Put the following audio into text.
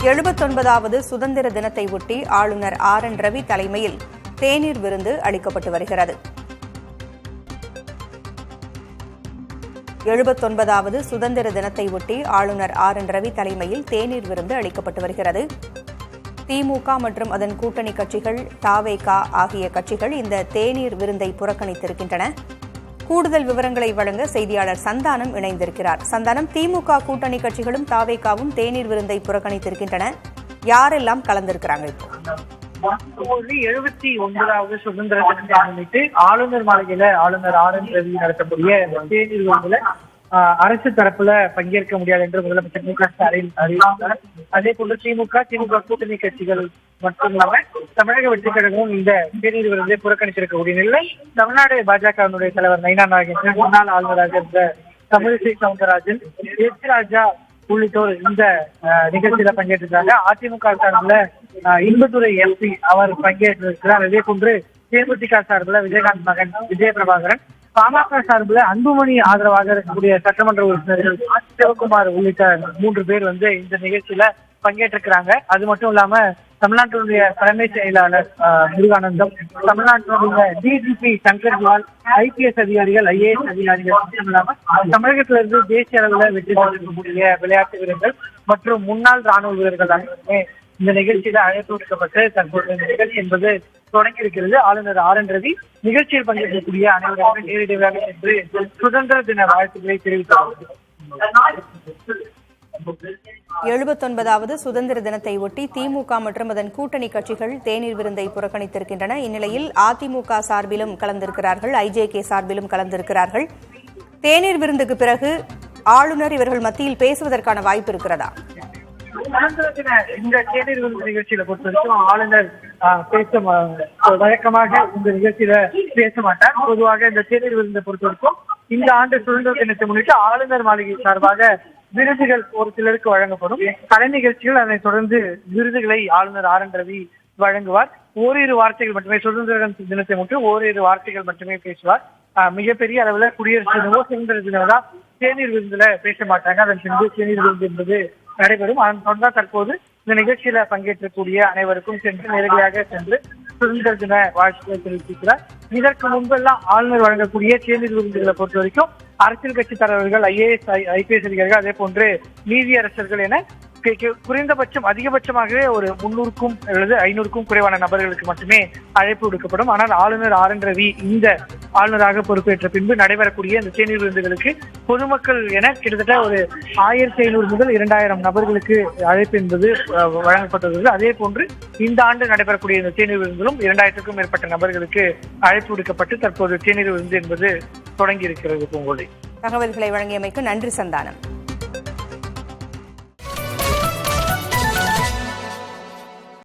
79வது சுதந்திர தினத்தை ஒட்டி ஆளுநர் RN ரவி தலைமையில் தேநீர் விருந்து அளிக்கப்பட்டு வருகிறது. 79வது சுதந்திர தினத்தை ஒட்டி ஆளுநர் RN ரவி தலைமையில் தேநீர் விருந்து அளிக்கப்பட்டு வருகிறது. திமுக மற்றும் அதன் கூட்டணி கட்சிகள், தவேக ஆகிய கட்சிகள் இந்த தேநீர் விருந்தை புறக்கணித்திருக்கின்றன. கூடுதல் விவரங்களை வழங்க செய்தியாளர் சந்தானம் இணைந்திருக்கிறார். சந்தானம், திமுக கூட்டணி கட்சிகளும் தவேகவும் தேநீர் விருந்தை புறக்கணித்திருக்கின்றன. யாரெல்லாம் கலந்திருக்கிறாங்க? இப்போ 79வது சுதந்திர தினத்தை முன்னிட்டு ஆளுநர் மாளிகையில ஆளுநர் RN ரவி நடத்தக்கூடிய தேநீர் விருந்துல அரசு தரப்புல பங்கேற்க முடியாது என்று முதலமைச்சர் மு க ஸ்டாலின் அறிவித்தார். அதே போன்று திமுக கூட்டணி கட்சிகள் மட்டும் இல்லாம தமிழக வெற்றிக் கழகமும் இந்த தேநீர் விருந்தை புறக்கணித்திருக்கக்கூடிய நிலை. தமிழ்நாடு பாஜகவினுடைய தலைவர் நயினா நாகேந்திரன், முன்னாள் ஆளுநராக இருந்த தமிழிசை சவுந்தரராஜன், ராஜா உள்ளிட்டோர் இந்த நிகழ்ச்சியில பங்கேற்றிருக்காங்க. அதிமுக சார்பில் இன்பதுரை MP அவர் பங்கேற்றிருக்கிறார். அதே போன்று தேமுதிக சார்பில் விஜயகாந்த் மகன் விஜயபிரபாகரன், பாமக சார்பில் அன்புமணி ஆதரவாக இருக்கக்கூடிய சட்டமன்ற உறுப்பினர்கள் சிவகுமார் உள்ளிட்ட 3 பேர் இந்த நிகழ்ச்சியில பங்கேற்றிருக்கிறாங்க. அது மட்டும் இல்லாம தமிழ்நாட்டினுடைய தலைமை செயலாளர் முருகானந்தம், தமிழ்நாட்டினுடைய DGP சங்கர்வால், IPS அதிகாரிகள், IAS அதிகாரிகள் மட்டும் இல்லாம தமிழகத்திலிருந்து தேசிய அளவில் வெற்றி பெற்றிருக்கக்கூடிய விளையாட்டு வீரர்கள் மற்றும் முன்னாள் ராணுவ வீரர்கள் அனைவருமே இந்த நிகழ்ச்சியில அழைப்பு விடுக்கப்பட்டு தற்போது இந்த நிகழ்ச்சி என்பது தொடங்கி இருக்கிறது. ஆளுநர் RN ரவி நிகழ்ச்சியில் பங்கேற்கக்கூடிய அனைவருமே நேரடியாக சென்று சுதந்திர தின வாழ்த்துக்களை தெரிவித்தார். 79வது சுதந்திர தினத்தை ஒட்டி திமுக மற்றும் அதன் கூட்டணி கட்சிகள் தேநீர் விருந்தை புறக்கணித்திருக்கின்றன. இந்நிலையில் அதிமுக சார்பிலும் கலந்திருக்கிறார்கள், IJK சார்பிலும் கலந்திருக்கிறார்கள். தேநீர் விருந்துக்கு பிறகு ஆளுநர் இவர்கள் மத்தியில் பேசுவதற்கான வாய்ப்பு இருக்கிறதா? இந்த தேநீர் விருந்து நிகழ்ச்சியில பொறுத்த வரைக்கும் ஆளுநர் வழக்கமாக இந்த நிகழ்ச்சியில பேச மாட்டார். பொதுவாக இந்த தேநீர் விருந்தை பொறுத்த வரைக்கும் இந்த ஆண்டு சுதந்திர தினத்தை முன்னிட்டு ஆளுநர் மாளிகை சார்பாக விருதுகள் ஒரு சிலருக்கு வழங்கப்படும். கலை நிகழ்ச்சிகள், அதனைத் தொடர்ந்து விருதுகளை ஆளுநர் RN ரவி வழங்குவார். ஓரிரு வார்த்தைகள் மட்டுமே சுதந்திர தினத்தை முன்னிட்டு ஓரிரு வார்த்தைகள் மட்டுமே பேசுவார். மிகப்பெரிய அளவுல குடியரசு தினமோ சுதந்திர தினமோ தேநீர் விருந்துல பேச மாட்டாங்க. அதன் பின்பு தேநீர் விருந்து என்பது நடைபெறும். அதன் தொடர்ந்து தற்போது இந்த நிகழ்ச்சியில பங்கேற்றக்கூடிய அனைவருக்கும் சென்று நேரடியாக சென்று சுதந்திர தின வாழ்த்துக்களை தெரிவித்திருக்கிறார். இதற்கு முன்பெல்லாம் ஆளுநர் வழங்கக்கூடிய தேநீர் விருந்துகளை பொறுத்த வரைக்கும் அரசியல் கட்சி தலைவர்கள், IAS IPS அதிகாரிகள், அதே போன்று நீதியரசர்கள் என குறைந்தபட்சம் அதிகபட்சமாகவே ஒரு 300க்கும் அல்லது 500க்கும் குறைவான நபர்களுக்கு மட்டுமே அழைப்பு விடுக்கப்படும். ஆனால் ஆளுநர் RN ரவி இந்த ஆளுநராக பொறுப்பேற்ற பின்பு நடைபெறக்கூடிய இந்த தேநீர் விருந்துகளுக்கு பொதுமக்கள் என கிட்டத்தட்ட ஒரு 1500 முதல் 2000 நபர்களுக்கு அழைப்பு என்பது வழங்கப்பட்டுள்ளது. அதே போன்று இந்த ஆண்டு நடைபெறக்கூடிய இந்த தேநீர் விருந்திலும் 2000க்கும் மேற்பட்ட நபர்களுக்கு அழைப்பு விடுக்கப்பட்டு தற்போது தேநீர் விருந்து என்பது தொடங்கி இருக்கிறது. பூங்கோதை, தகவல்களை வழங்கியமைக்கு நன்றி சந்தானம்.